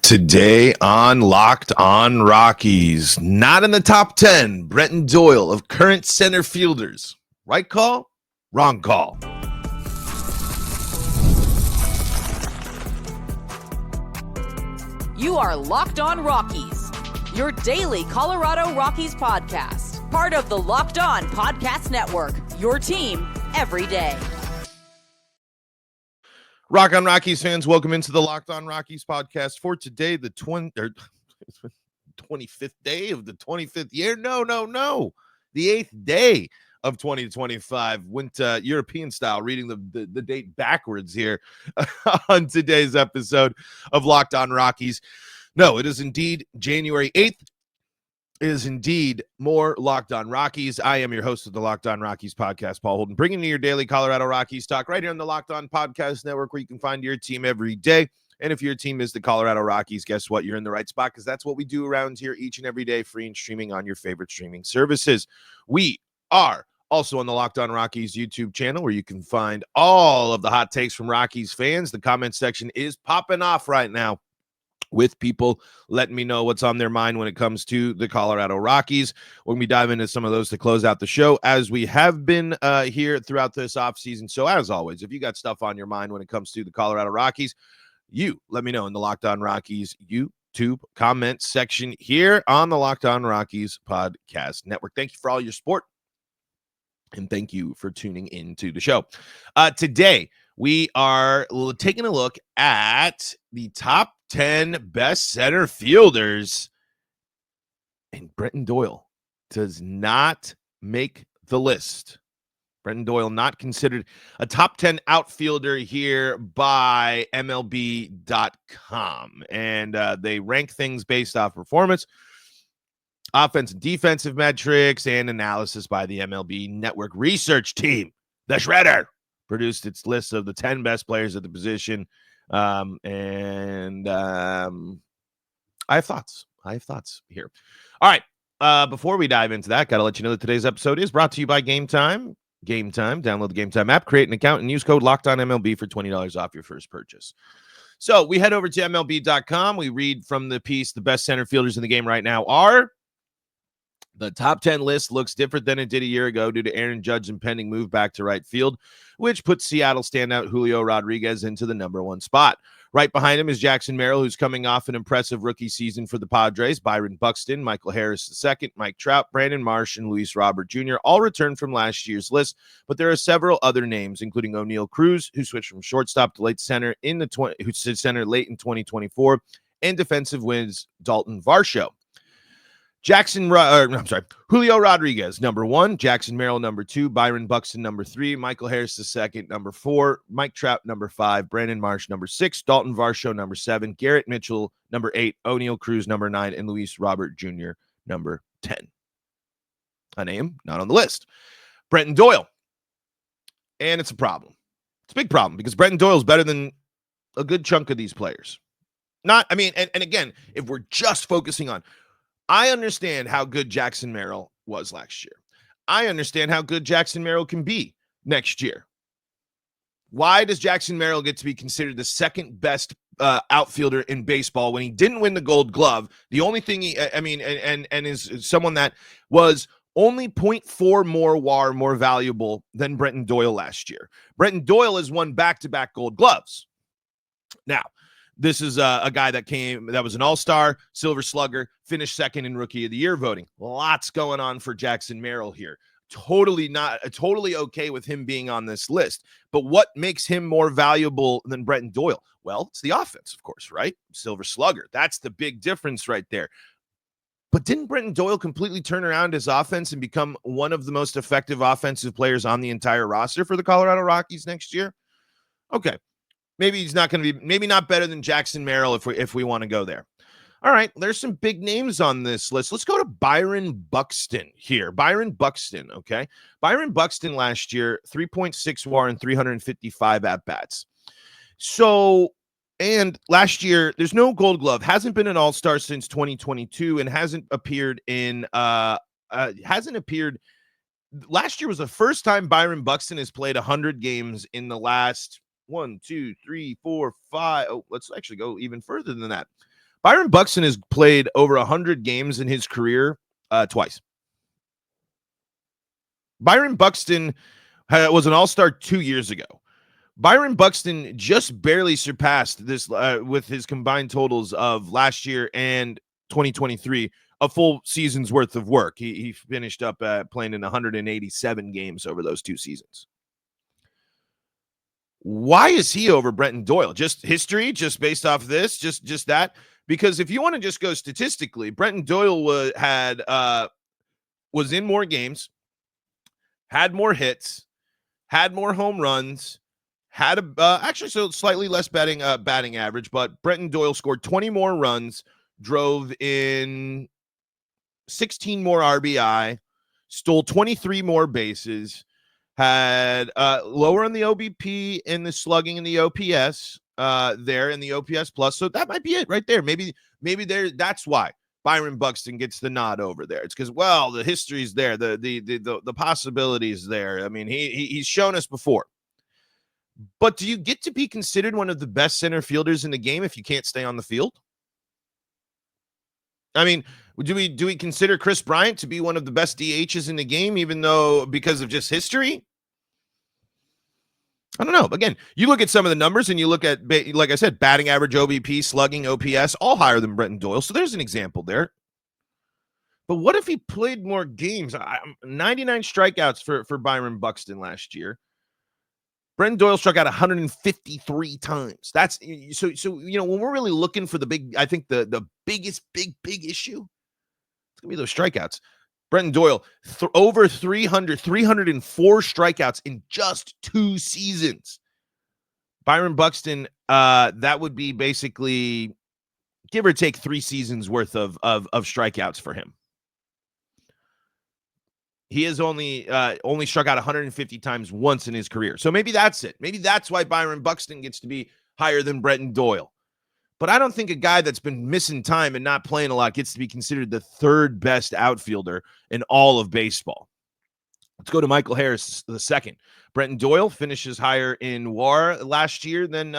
Today on Locked On Rockies, not in the top 10, Brenton Doyle of current center fielders. Right call, wrong call. You are Locked On Rockies, your daily Colorado Rockies podcast. Part of the Locked On Podcast Network, your team every day. Rock on Rockies fans, welcome into the Locked On Rockies podcast for today, the 25th day of the 25th year. No. The 8th day of 2025. Went European style, reading the date backwards here on today's episode of Locked On Rockies. No, it is indeed January 8th. It is indeed more Locked On Rockies. I am your host of the Locked On Rockies podcast, Paul Holden, bringing you your daily Colorado Rockies talk right here on the Locked On Podcast Network, where you can find your team every day. And if your team is the Colorado Rockies, guess what? You're in the right spot, because that's what we do around here each and every day, free and streaming on your favorite streaming services. We are also on the Locked On Rockies YouTube channel, where you can find all of the hot takes from Rockies fans. The comment section is popping off right now, with people letting me know what's on their mind when it comes to the Colorado Rockies. When we dive into some of those to close out the show, as we have been here throughout this offseason. So as always, if you got stuff on your mind when it comes to the Colorado Rockies, you let me know in the Locked On Rockies YouTube comment section here on the Locked On Rockies podcast network. Thank you for all your support, and thank you for tuning into the show. Today, we are taking a look at the top 10 best center fielders, and Brenton Doyle does not make the list. Brenton Doyle not considered a top 10 outfielder here by MLB.com, and they rank things based off performance, offense and defensive metrics, and analysis by the MLB Network research team. The Shredder produced its list of the 10 best players at the position. I have thoughts. Here. All right. Before we dive into that, got to let you know that today's episode is brought to you by Gametime. Gametime. Download the Gametime app, create an account, and use code LOCKEDONMLB for $20 off your first purchase. So we head over to MLB.com. We read from the piece, the best center fielders in the game right now are. The top 10 list looks different than it did a year ago due to Aaron Judge's impending move back to right field, which puts Seattle standout Julio Rodriguez into the number one spot. Right behind him is Jackson Merrill, who's coming off an impressive rookie season for the Padres. Byron Buxton, Michael Harris II, Mike Trout, Brandon Marsh, and Luis Robert Jr. all returned from last year's list, but there are several other names, including O'Neal Cruz, who switched from shortstop to late center who stood center late in 2024, and defensive wins Dalton Varsho. Julio Rodriguez, number 1, Jackson Merrill, number 2, Byron Buxton, number 3, Michael Harris II, number 4, Mike Trout, number 5, Brandon Marsh, number 6, Dalton Varsho, number 7, Garrett Mitchell, number 8, O'Neal Cruz, number 9, and Luis Robert Jr., number 10. A name not on the list. Brenton Doyle. And it's a problem. It's a big problem, because Brenton Doyle is better than a good chunk of these players. And again, if we're just focusing on, I understand how good Jackson Merrill was last year. I understand how good Jackson Merrill can be next year. Why does Jackson Merrill get to be considered the second best outfielder in baseball when he didn't win the Gold Glove? The only thing is someone that was only 0.4 more WAR more valuable than Brenton Doyle last year. Brenton Doyle has won back-to-back Gold Gloves. Now, this is a guy that was an all-star, Silver Slugger, finished second in Rookie of the Year voting. Lots going on for Jackson Merrill here. Totally okay with him being on this list. But what makes him more valuable than Brenton Doyle? Well, it's the offense, of course, right? Silver Slugger. That's the big difference right there. But didn't Brenton Doyle completely turn around his offense and become one of the most effective offensive players on the entire roster for the Colorado Rockies next year? Okay. Maybe he's not going to be, maybe not better than Jackson Merrill if we want to go there. All right, there's some big names on this list. Let's go to Byron Buxton here. Byron Buxton, okay? Byron Buxton last year, 3.6 WAR and 355 at-bats. So, and last year, there's no Gold Glove. Hasn't been an all-star since 2022 and hasn't appeared. Last year was the first time Byron Buxton has played 100 games in the last 1, 2, 3, 4, 5. Oh, let's actually go even further than that. Byron Buxton has played over 100 games in his career twice. Byron Buxton was an all-star 2 years ago. Byron Buxton just barely surpassed this with his combined totals of last year and 2023, a full season's worth of work. He finished up playing in 187 games over those 2 seasons. Why is he over Brenton Doyle? Just history, just based off this, just that? Because if you want to just go statistically, Brenton Doyle was in more games, had more hits, had more home runs, had actually so slightly less batting average, but Brenton Doyle scored 20 more runs, drove in 16 more RBI, stole 23 more bases, had lower on the OBP and the slugging in the OPS there in the OPS plus. So that might be it right there. Maybe that's why Byron Buxton gets the nod over there. It's because, well, the history's there, the possibilities there. I mean, he's shown us before. But do you get to be considered one of the best center fielders in the game if you can't stay on the field? I mean, do we consider Chris Bryant to be one of the best DHs in the game, even though because of just history? I don't know. Again, you look at some of the numbers and you look at, like I said, batting average, OBP, slugging, OPS, all higher than Brenton Doyle. So there's an example there. But what if he played more games? 99 strikeouts for Byron Buxton last year. Brenton Doyle struck out 153 times. That's so when we're really looking for the big, I think the biggest big issue, it's gonna be those strikeouts. Brenton Doyle over 304 strikeouts in just 2 seasons. Byron Buxton, that would be basically give or take 3 seasons worth of strikeouts for him. He has only struck out 150 times once in his career. So maybe that's it. Maybe that's why Byron Buxton gets to be higher than Brenton Doyle. But I don't think a guy that's been missing time and not playing a lot gets to be considered the 3rd best outfielder in all of baseball. Let's go to Michael Harris the second. Brenton Doyle finishes higher in WAR last year than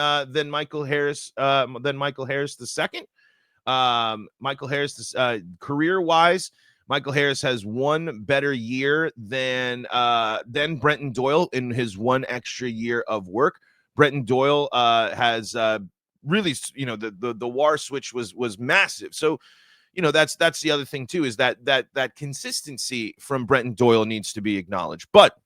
Michael Harris the second. Michael Harris career-wise, Michael Harris has one better year than Brenton Doyle in his one extra year of work. Brenton Doyle has really, the WAR switch was massive. So, that's the other thing too, is that consistency from Brenton Doyle needs to be acknowledged. But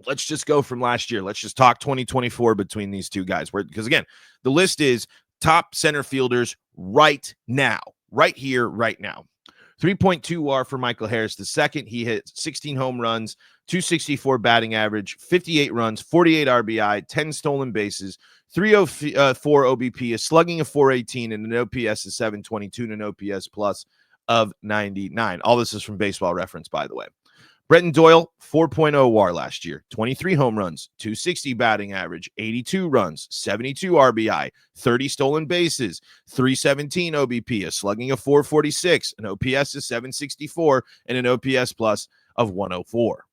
let's just go from last year. Let's just talk 2024 between these two guys. Because again, the list is top center fielders right now, right here, right now. 3.2 WAR for Michael Harris the second. He hit 16 home runs, 264 batting average, 58 runs, 48 RBI, 10 stolen bases, 304 OBP, a slugging of 418, and an OPS of 722, and an OPS plus of 99. All this is from Baseball Reference, by the way. Brenton Doyle, 4.0 WAR last year, 23 home runs, 260 batting average, 82 runs, 72 RBI, 30 stolen bases, 317 OBP, a slugging of 446, an OPS of 764, and an OPS plus of 104.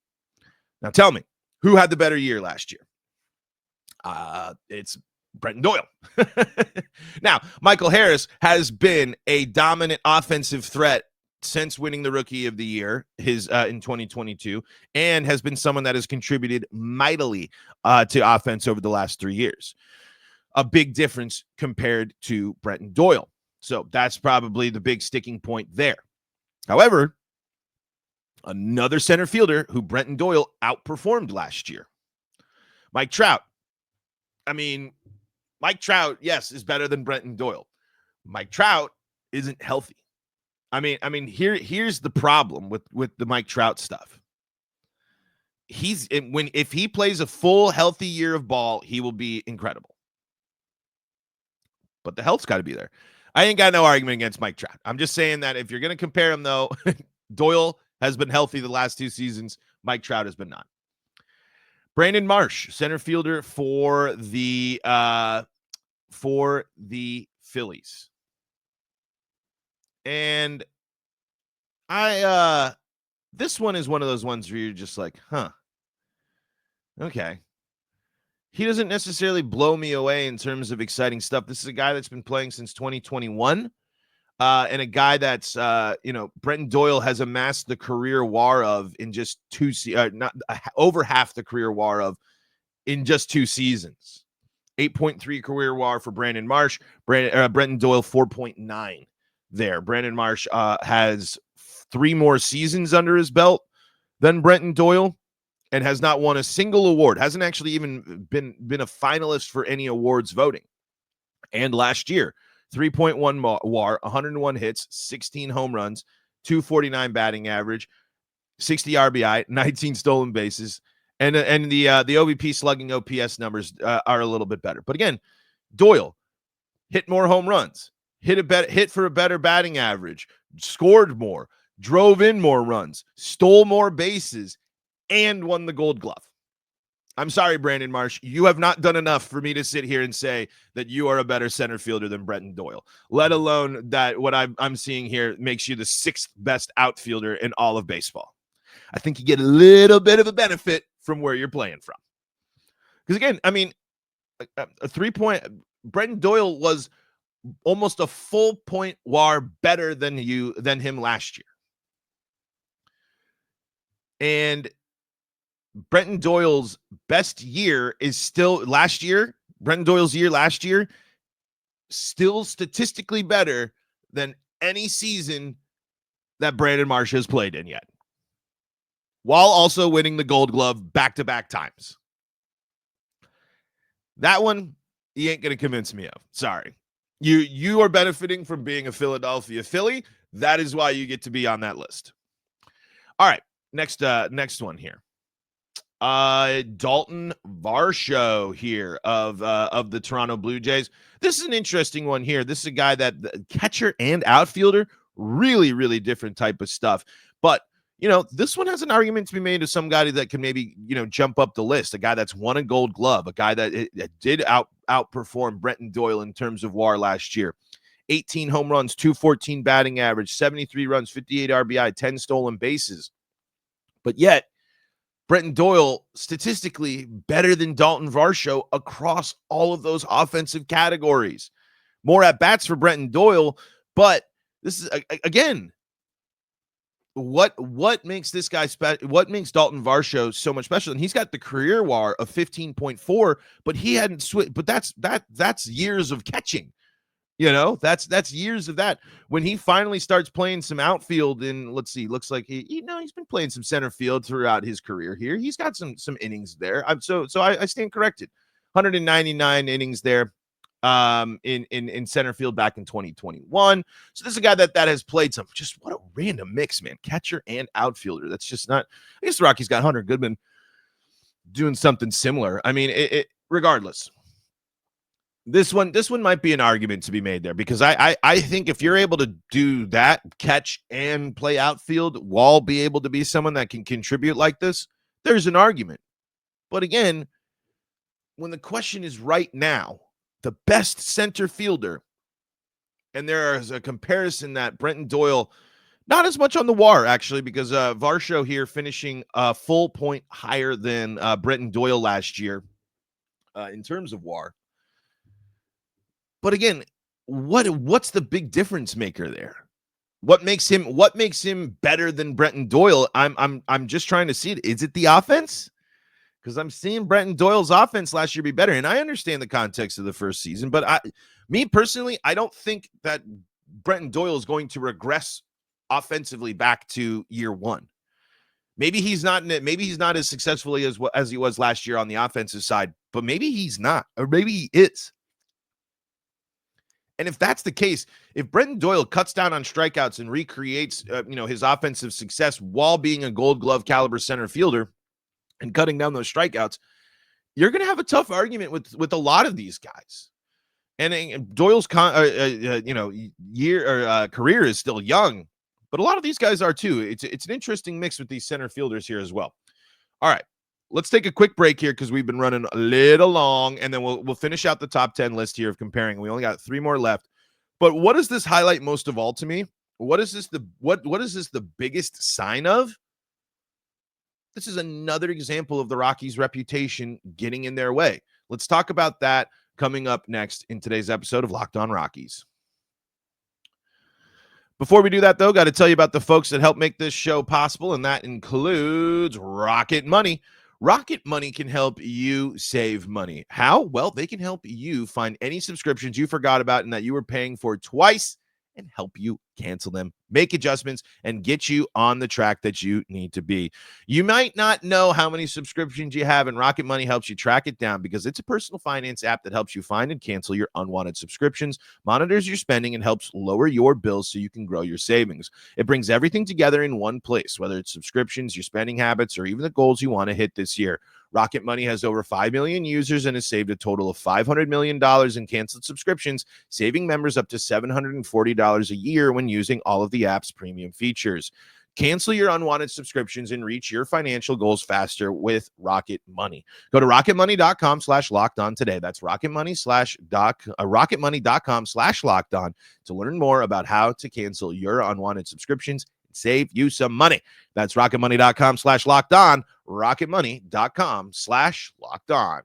Now tell me, who had the better year last year? It's Brenton Doyle. Now, Michael Harris has been a dominant offensive threat since winning the Rookie of the Year in 2022, and has been someone that has contributed mightily to offense over the last 3 years. A big difference compared to Brenton Doyle. So that's probably the big sticking point there. However, another center fielder who Brenton Doyle outperformed last year, Mike Trout. I mean, Mike Trout, yes, is better than Brenton Doyle. Mike Trout isn't healthy. I mean, here's the problem with the Mike Trout stuff. If he plays a full healthy year of ball, he will be incredible. But the health's got to be there. I ain't got no argument against Mike Trout. I'm just saying that if you're going to compare him, though, Doyle has been healthy the last 2 seasons. Mike Trout has been not. Brandon Marsh, center fielder for the Phillies. And this one is one of those ones where you're just like, okay. He doesn't necessarily blow me away in terms of exciting stuff. This is a guy that's been playing since 2021. and a guy that's, Brenton Doyle has amassed the career WAR of in just over half the career WAR of in just 2 seasons. 8.3 career WAR for Brandon Marsh. Brenton Doyle 4.9 there. Brandon Marsh has 3 more seasons under his belt than Brenton Doyle and has not won a single award. Hasn't actually even been a finalist for any awards voting. And last year, 3.1 WAR, 101 hits, 16 home runs, 249 batting average, 60 RBI, 19 stolen bases, and the OBP slugging OPS numbers are a little bit better. But again, Doyle hit more home runs, hit for a better batting average, scored more, drove in more runs, stole more bases, and won the Gold Glove. I'm sorry, Brandon Marsh. You have not done enough for me to sit here and say that you are a better center fielder than Brenton Doyle, let alone that what I'm seeing here makes you the 6th best outfielder in all of baseball. I think you get a little bit of a benefit from where you're playing from. Because again, I mean, a 3-point Brenton Doyle was almost a full point WAR better than him last year. And Brenton Doyle's best year is still last year. Brenton Doyle's year last year, still statistically better than any season that Brandon Marsh has played in yet, while also winning the Gold Glove back-to-back times. That one, you ain't going to convince me of. Sorry. You are benefiting from being a Philadelphia Philly. That is why you get to be on that list. All right, next one here. Dalton Varsho here of the Toronto Blue Jays. This is an interesting one here. This is a guy that catcher and outfielder, really, really different type of stuff. But, this one has an argument to be made to some guy that can maybe, jump up the list. A guy that's won a Gold Glove, a guy that did outperform Brenton Doyle in terms of WAR last year. 18 home runs, 214 batting average, 73 runs, 58 RBI, 10 stolen bases. But yet, Brenton Doyle, statistically better than Dalton Varsho across all of those offensive categories. More at-bats for Brenton Doyle, but this is, again, what makes this guy special? What makes Dalton Varsho so much special? And he's got the career WAR of 15.4, but he hadn't switched. But that's years of catching. That's years of that. When he finally starts playing some outfield in, let's see, looks like he's been playing some center field throughout his career here. He's got some innings there. So I stand corrected. 199 innings there in center field back in 2021. So this is a guy that has played some. Just what a random mix, man. Catcher and outfielder. That's just not. I guess the Rockies got Hunter Goodman doing something similar. I mean, regardless. This one might be an argument to be made there, because I think if you're able to do that, catch and play outfield while be able to be someone that can contribute like this, there's an argument. But again, when the question is right now, the best center fielder, and there is a comparison that Brenton Doyle, not as much on the WAR actually, because Varsho here finishing a full point higher than Brenton Doyle last year in terms of WAR. But again, what's the big difference maker there? What makes him better than Brenton Doyle? I'm just trying to see it. Is it the offense? Because I'm seeing Brenton Doyle's offense last year be better, and I understand the context of the first season. But me personally, I don't think that Brenton Doyle is going to regress offensively back to year one. Maybe he's not as successfully as he was last year on the offensive side, but maybe he's not, or maybe he is. And if that's the case, if Brenton Doyle cuts down on strikeouts and recreates, his offensive success while being a Gold Glove caliber center fielder and cutting down those strikeouts, you're going to have a tough argument with a lot of these guys. And Doyle's career is still young, but a lot of these guys are too. It's an interesting mix with these center fielders here as well. All right. Let's take a quick break here because we've been running a little long, and then we'll finish out the top 10 list here of comparing. We only got 3 more left. But what does this highlight most of all to me? What is this the biggest sign of? This is another example of the Rockies' reputation getting in their way. Let's talk about that coming up next in today's episode of Locked On Rockies. Before we do that, though, got to tell you about the folks that help make this show possible, and that includes Rocket Money. Rocket Money can help you save money. How? Well, they can help you find any subscriptions you forgot about and that you were paying for twice and help you cancel them, make adjustments, and get you on the track that you need to be. You might not know how many subscriptions you have, and Rocket Money helps you track it down because it's a personal finance app that helps you find and cancel your unwanted subscriptions, monitors your spending, and helps lower your bills so you can grow your savings. It brings everything together in one place, whether it's subscriptions, your spending habits, or even the goals you want to hit this year. Rocket Money has over 5 million users and has saved a total of $500 million in canceled subscriptions, saving members up to $740 a year when using all of the app's premium features. Cancel your unwanted subscriptions and reach your financial goals faster with Rocket Money. Go to rocketmoney.com/lockedon today. That's rocketmoney.com/lockedon to learn more about how to cancel your unwanted subscriptions and save you some money. That's rocketmoney.com/lockedon, rocketmoney.com/lockedon.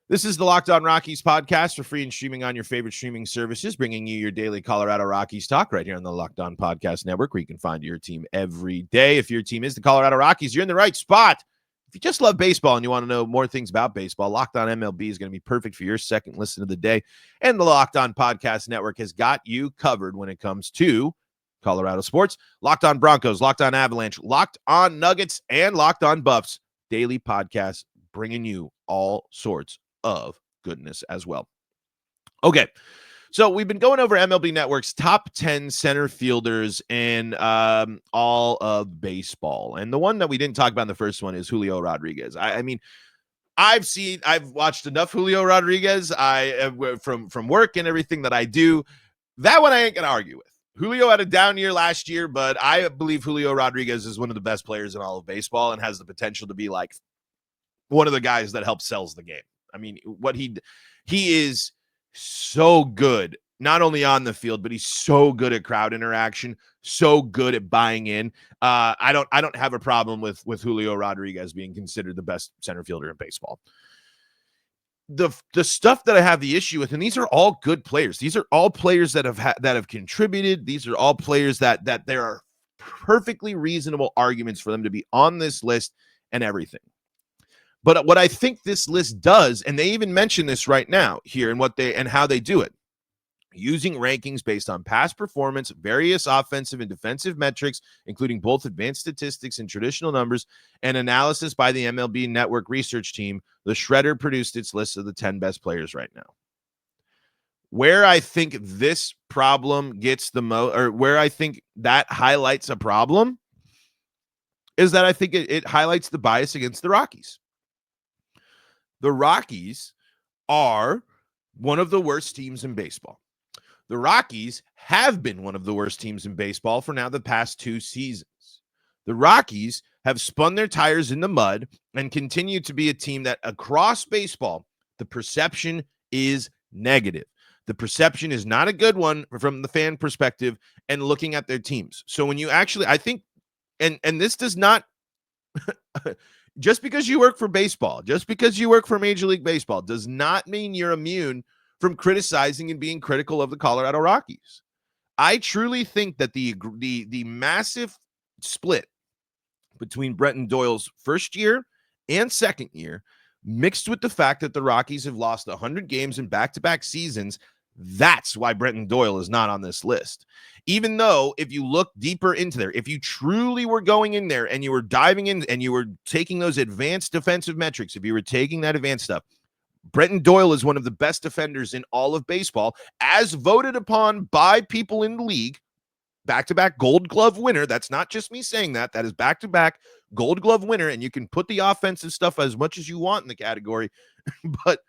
This is the Locked On Rockies podcast for free and streaming on your favorite streaming services, bringing you your daily Colorado Rockies talk right here on the Locked On Podcast Network, where you can find your team every day. If your team is the Colorado Rockies, you're in the right spot. If you just love baseball and you want to know more things about baseball, Locked On MLB is going to be perfect for your second listen of the day. And the Locked On Podcast Network has got you covered when it comes to Colorado sports. Locked On Broncos, Locked On Avalanche, Locked On Nuggets, and Locked On Buffs. Daily podcasts bringing you all sorts of goodness as well. Okay, so we've been going over MLB Network's top 10 center fielders in all of baseball. And the one that we didn't talk about in the first one is Julio Rodriguez. I mean, I've watched enough Julio Rodriguez from work and everything that I do. That one I ain't going to argue with. Julio had a down year last year, but I believe Julio Rodriguez is one of the best players in all of baseball and has the potential to be like one of the guys that helps sells the game. I mean, what he is so good, not only on the field, but he's so good at crowd interaction, so good at buying in. I don't have a problem with Julio Rodriguez being considered the best center fielder in baseball. The stuff that I have the issue with, and these are all good players. These are all players that have contributed. These are all players that there are perfectly reasonable arguments for them to be on this list and everything. But what I think this list does, and they even mention this right now here and how they do it, using rankings based on past performance, various offensive and defensive metrics, including both advanced statistics and traditional numbers, and analysis by the MLB Network research team, the Shredder produced its list of the 10 best players right now. Where I think this problem gets the most, or where I think that highlights a problem, is that I think it highlights the bias against the Rockies. The Rockies are one of the worst teams in baseball. The Rockies have been one of the worst teams in baseball for now the past 2 seasons. The Rockies have spun their tires in the mud and continue to be a team that across baseball, the perception is negative. The perception is not a good one from the fan perspective and looking at their teams. So when you actually, I think, and this does not... Just because you work for baseball, just because you work for Major League Baseball does not mean you're immune from criticizing and being critical of the Colorado Rockies. I truly think that the massive split between Brenton Doyle's first year and second year, mixed with the fact that the Rockies have lost 100 games in back-to-back seasons, that's why Brenton Doyle is not on this list. Even though if you look deeper into there, if you truly were going in there and you were diving in and you were taking those advanced defensive metrics, if you were taking that advanced stuff, Brenton Doyle is one of the best defenders in all of baseball, as voted upon by people in the league. Back-to-back Gold Glove winner. That's not just me saying that. That is back-to-back Gold Glove winner, and you can put the offensive stuff as much as you want in the category, but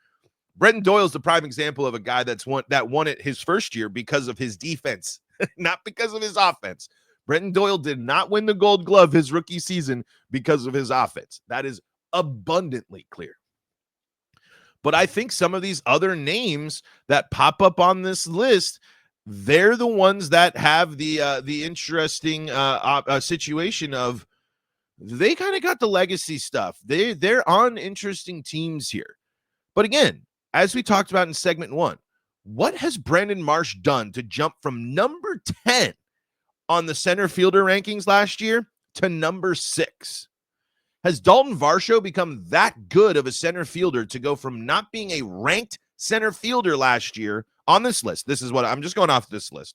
Brenton Doyle is the prime example of a guy that won it his first year because of his defense, not because of his offense. Brenton Doyle did not win the Gold Glove his rookie season because of his offense. That is abundantly clear. But I think some of these other names that pop up on this list, they're the ones that have the interesting situation of they kind of got the legacy stuff. They're on interesting teams here. But again, as we talked about in segment 1, What has Brandon Marsh done to jump from number 10 on the center fielder rankings last year to number 6? Has Dalton Varsho become that good of a center fielder to go from not being a ranked center fielder last year on this list? This is what I'm just going off this list,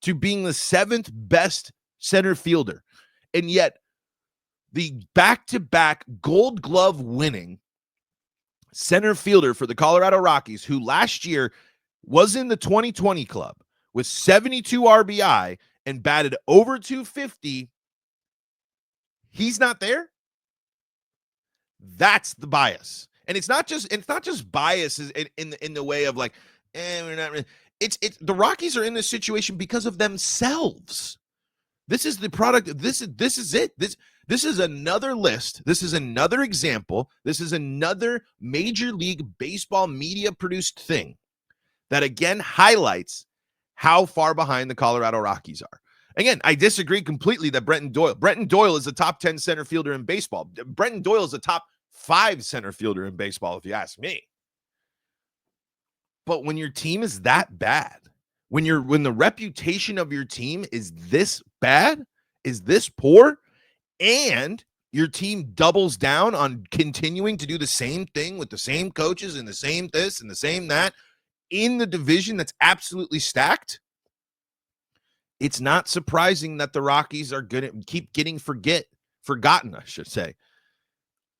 to being the 7th best center fielder. And yet the back-to-back Gold Glove winning center fielder for the Colorado Rockies, who last year was in the 2020 club with 72 RBI and batted over 250, he's not there. That's the bias. And it's not just bias in the way of like, we're not really. It's the Rockies are in this situation because of themselves. This is the product. This is it. This is another list. This is another example. This is another Major League Baseball media produced thing that again highlights how far behind the Colorado Rockies are. Again, I disagree completely that Brenton Doyle is a top 10 center fielder in baseball. Brenton Doyle is a top 5 center fielder in baseball, if you ask me. But when your team is that bad, when the reputation of your team is this bad, is this poor, and your team doubles down on continuing to do the same thing with the same coaches and the same this and the same that in the division that's absolutely stacked, it's not surprising that the Rockies are going to keep getting forgotten, I should say,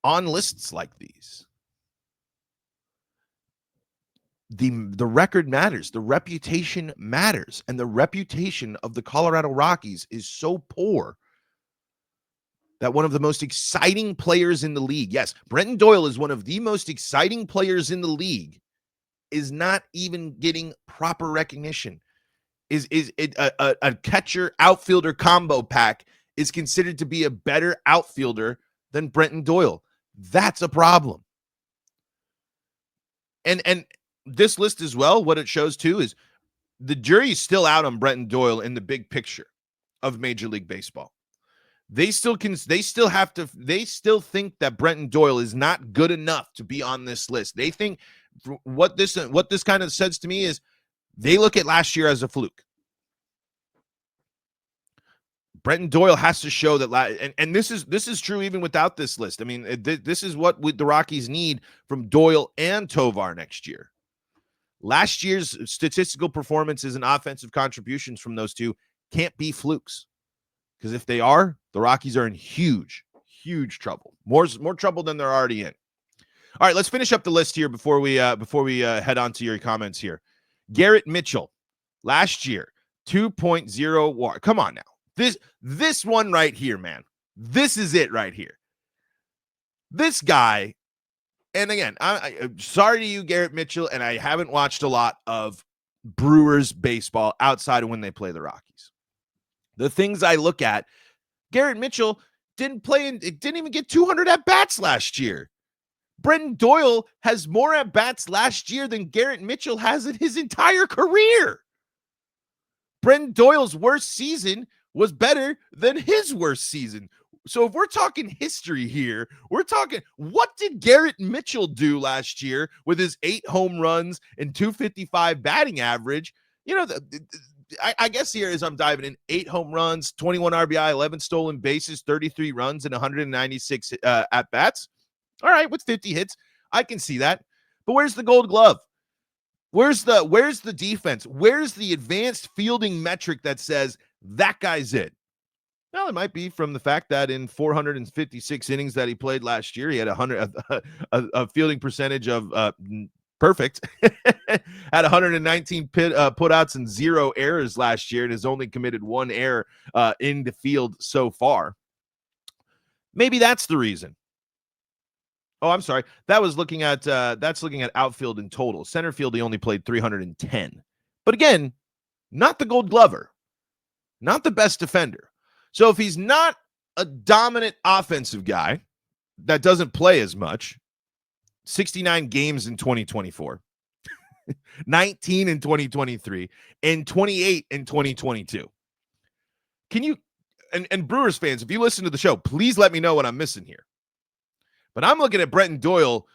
on lists like these. The record matters. The reputation matters. And the reputation of the Colorado Rockies is so poor that one of the most exciting players in the league, yes, Brenton Doyle is one of the most exciting players in the league, is not even getting proper recognition. Is a catcher outfielder combo pack is considered to be a better outfielder than Brenton Doyle. That's a problem. And this list as well, what it shows too is the jury's still out on Brenton Doyle in the big picture of Major League Baseball. They still think that Brenton Doyle is not good enough to be on this list. They think what this kind of says to me is they look at last year as a fluke. Brenton Doyle has to show that, and this is true even without this list. I mean, this is what the Rockies need from Doyle and Tovar next year. Last year's statistical performances and offensive contributions from those two can't be flukes, because if they are, the Rockies are in huge, huge trouble. More trouble than they're already in. All right, let's finish up the list here before we head on to your comments here. Garrett Mitchell, last year, 2.0 WAR. Come on now. This one right here, man. This is it right here. This guy, and again, I'm sorry to you, Garrett Mitchell, and I haven't watched a lot of Brewers baseball outside of when they play the Rockies. The things I look at, Garrett Mitchell didn't even get 200 at-bats last year. Brenton Doyle has more at-bats last year than Garrett Mitchell has in his entire career. Brenton Doyle's worst season was better than his worst season. So if we're talking history here, we're talking, what did Garrett Mitchell do last year with his 8 home runs and 255 batting average? You know, I guess here as I'm diving in, 8 home runs, 21 RBI, 11 stolen bases, 33 runs, and 196 at-bats. All right, with 50 hits, I can see that. But where's the Gold Glove? Where's the defense? Where's the advanced fielding metric that says that guy's it? Well, it might be from the fact that in 456 innings that he played last year, he had a fielding percentage of perfect. Had 119 putouts and 0 errors last year, and has only committed 1 error in the field so far. Maybe that's the reason. Oh, I'm sorry. That's looking at outfield in total. Center field, he only played 310. But again, not the Gold Glover, not the best defender. So if he's not a dominant offensive guy that doesn't play as much, 69 games in 2024, 19 in 2023, and 28 in 2022. Can you, and Brewers fans, if you listen to the show, please let me know what I'm missing here. But I'm looking at Brenton Doyle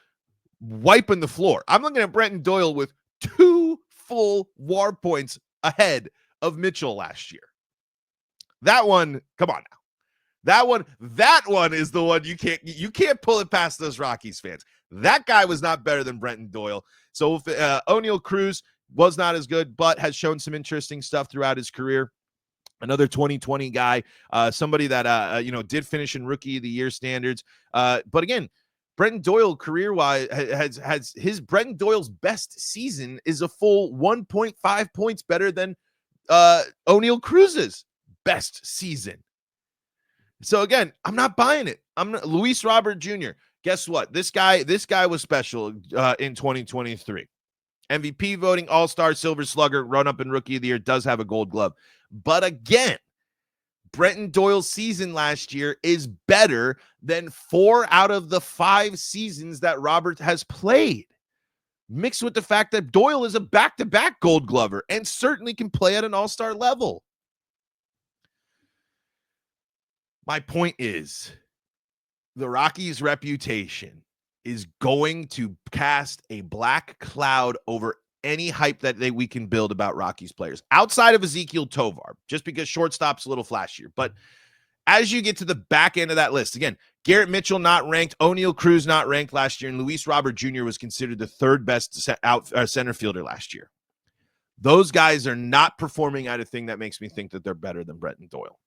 wiping the floor. I'm looking at Brenton Doyle with 2 full WAR points ahead of Mitchell last year. That one, come on now. That one is the one you can't pull it past those Rockies fans. That guy was not better than Brenton Doyle. So O'Neal Cruz was not as good, but has shown some interesting stuff throughout his career. Another 2020 guy, somebody that did finish in Rookie of the Year standards. But again, Brenton Doyle career-wise has his Brenton Doyle's best season is a full 1.5 points better than O'Neal Cruz's best season. So again, I'm not buying it. Luis Robert Jr. Guess what? This guy was special in 2023. MVP voting, All-Star, Silver Slugger, run-up in Rookie of the Year, does have a Gold Glove. But again, Brenton Doyle's season last year is better than 4 out of the 5 seasons that Robert has played. Mixed with the fact that Doyle is a back-to-back Gold Glover and certainly can play at an All-Star level. My point is, the Rockies' reputation is going to cast a black cloud over any hype that we can build about Rockies players outside of Ezekiel Tovar, just because shortstop's a little flashier. But as you get to the back end of that list, again, Garrett Mitchell not ranked, O'Neal Cruz not ranked last year, and Luis Robert Jr. was considered the third best center fielder last year. Those guys are not performing at a thing that makes me think that they're better than Brenton Doyle.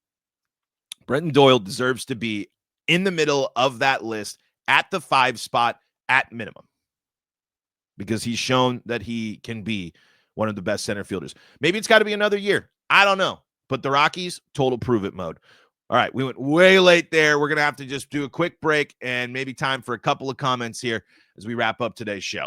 Brenton Doyle deserves to be in the middle of that list at the 5 spot at minimum, because he's shown that he can be one of the best center fielders. Maybe it's got to be another year. I don't know. But the Rockies, total prove it mode. All right, we went way late there. We're going to have to just do a quick break and maybe time for a couple of comments here as we wrap up today's show.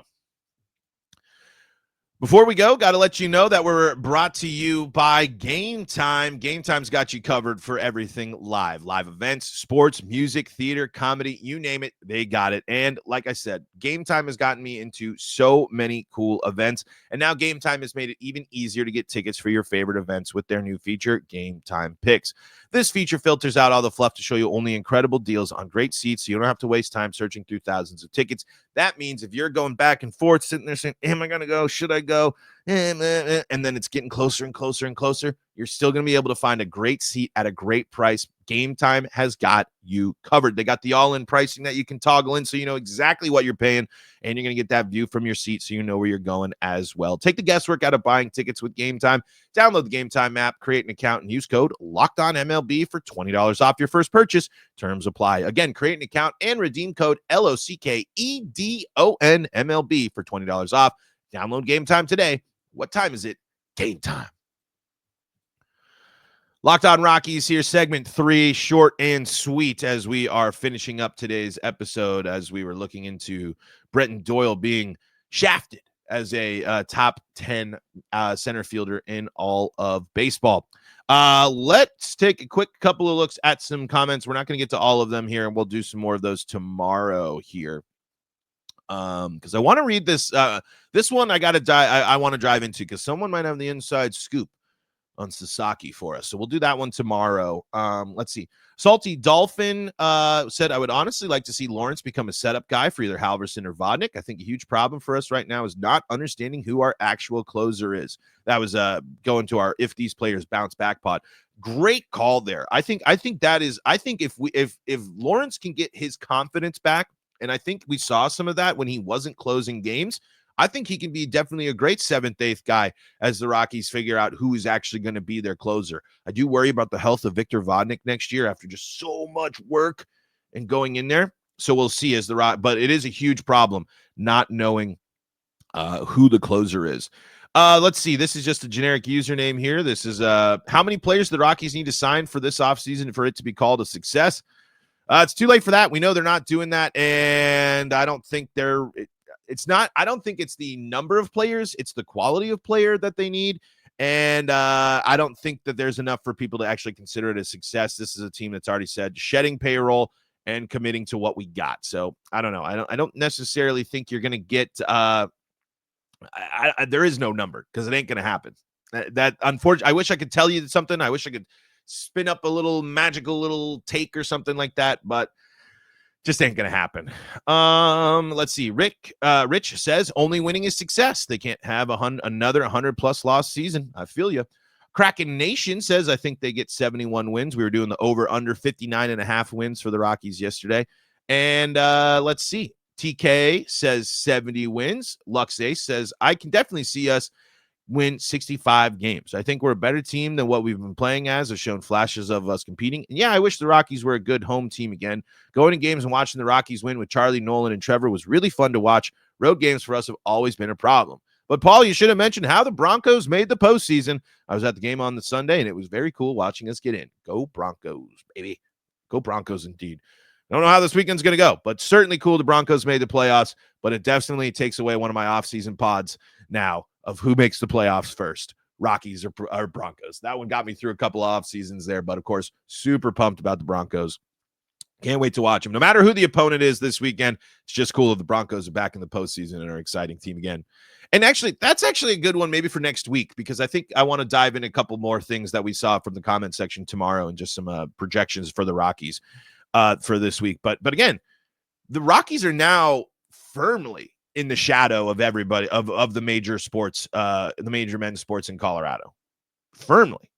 Before we go, got to let you know that we're brought to you by Gametime. Gametime's got you covered for everything live. Live events, sports, music, theater, comedy, you name it, they got it. And like I said, Gametime has gotten me into so many cool events. And now Gametime has made it even easier to get tickets for your favorite events with their new feature, Gametime Picks. This feature filters out all the fluff to show you only incredible deals on great seats, so you don't have to waste time searching through thousands of tickets. That means if you're going back and forth, sitting there saying, am I going to go? Should I go? And then it's getting closer and closer and closer, you're still going to be able to find a great seat at a great price. Gametime has got you covered. They got the all-in pricing that you can toggle in so you know exactly what you're paying, and you're going to get that view from your seat so you know where you're going as well. Take the guesswork out of buying tickets with Gametime. Download the Gametime app, create an account, and use code LOCKEDONMLB for $20 off your first purchase. Terms apply. Again, create an account and redeem code LOCKEDONMLB for $20 off. Download Gametime today. What time is it? Game time. Locked On Rockies here, segment 3, short and sweet, as we are finishing up today's episode, as we were looking into Brenton Doyle being shafted as a top 10 center fielder in all of baseball. Let's take a quick couple of looks at some comments. We're not going to get to all of them here, and we'll do some more of those tomorrow here. Because I want to read this. This one I want to dive into because someone might have the inside scoop on Sasaki for us. So we'll do that one tomorrow. Let's see. Salty Dolphin said, I would honestly like to see Lawrence become a setup guy for either Halverson or Vodnik. I think a huge problem for us right now is not understanding who our actual closer is. That was going to our If These Players Bounce Back pod. Great call there. I think if Lawrence can get his confidence back, and I think we saw some of that when he wasn't closing games, I think he can be definitely a great 7th, 8th guy as the Rockies figure out who is actually going to be their closer. I do worry about the health of Victor Vodnik next year after just so much work and going in there. So we'll see but it is a huge problem not knowing who the closer is. Let's see. This is just a generic username here. This is how many players the Rockies need to sign for this offseason for it to be called a success? It's too late for that. We know they're not doing that, and I don't think I don't think it's the number of players, it's the quality of player that they need. And I don't think that there's enough for people to actually consider it a success. This is a team that's already said shedding payroll and committing to what we got. So I don't know. I don't necessarily think you're going to get there is no number because it ain't going to happen. That unfortunately, I wish I could tell you something. I wish I could spin up a little magical little take or something like that, but Just ain't gonna happen. Let's see. Rich says only winning is success. They can't have another 100+ loss season. I feel you. Kraken Nation says I think they get 71 wins. We were doing the over under 59.5 wins for the Rockies yesterday. And let's see. TK says 70 wins. Lux Ace says I can definitely see us win 65 games. I think we're a better team than what we've been playing as. Have shown flashes of us competing. And yeah, I wish the Rockies were a good home team again. Going to games and watching the Rockies win with Charlie, Nolan, and Trevor was really fun to watch. Road games for us have always been a problem. But Paul, you should have mentioned how the Broncos made the postseason. I was at the game on the Sunday, and it was very cool watching us get in. Go Broncos, baby. Go Broncos indeed. I don't know how this weekend's going to go, but certainly cool the Broncos made the playoffs, but it definitely takes away one of my off-season pods now of who makes the playoffs first, Rockies or Broncos. That one got me through a couple of off seasons there, but of course, super pumped about the Broncos. Can't wait to watch them. No matter who the opponent is this weekend, it's just cool that the Broncos are back in the postseason and are an exciting team again. And actually, that's actually a good one maybe for next week, because I think I want to dive in a couple more things that we saw from the comment section tomorrow and just some projections for the Rockies for this week. But again, the Rockies are now firmly in the shadow of everybody of the major sports, the major men's sports in Colorado, firmly.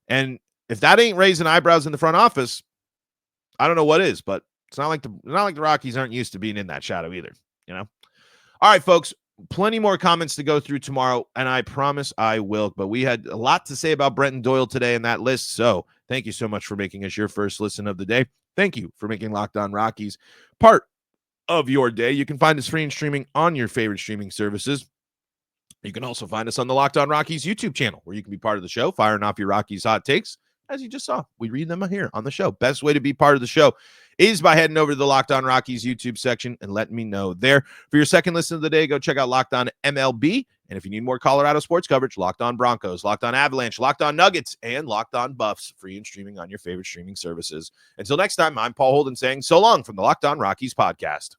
And if that ain't raising eyebrows in the front office, I don't know what is. But it's not like the Rockies aren't used to being in that shadow either, you know. All right, folks, plenty more comments to go through tomorrow, and I promise I will. But we had a lot to say about Brenton Doyle today in that list, so thank you so much for making us your first listen of the day. Thank you for making Locked On Rockies part of your day. You can find us free and streaming on your favorite streaming services. You can also find us on the Locked On Rockies YouTube channel, where you can be part of the show, firing off your Rockies hot takes. As you just saw, we read them here on the show. Best way to be part of the show is by heading over to the Locked On Rockies YouTube section and letting me know there. For your second listen of the day, go check out Locked On MLB. And if you need more Colorado sports coverage, Locked On Broncos, Locked On Avalanche, Locked On Nuggets, and Locked On Buffs, free and streaming on your favorite streaming services. Until next time, I'm Paul Holden saying so long from the Locked On Rockies podcast.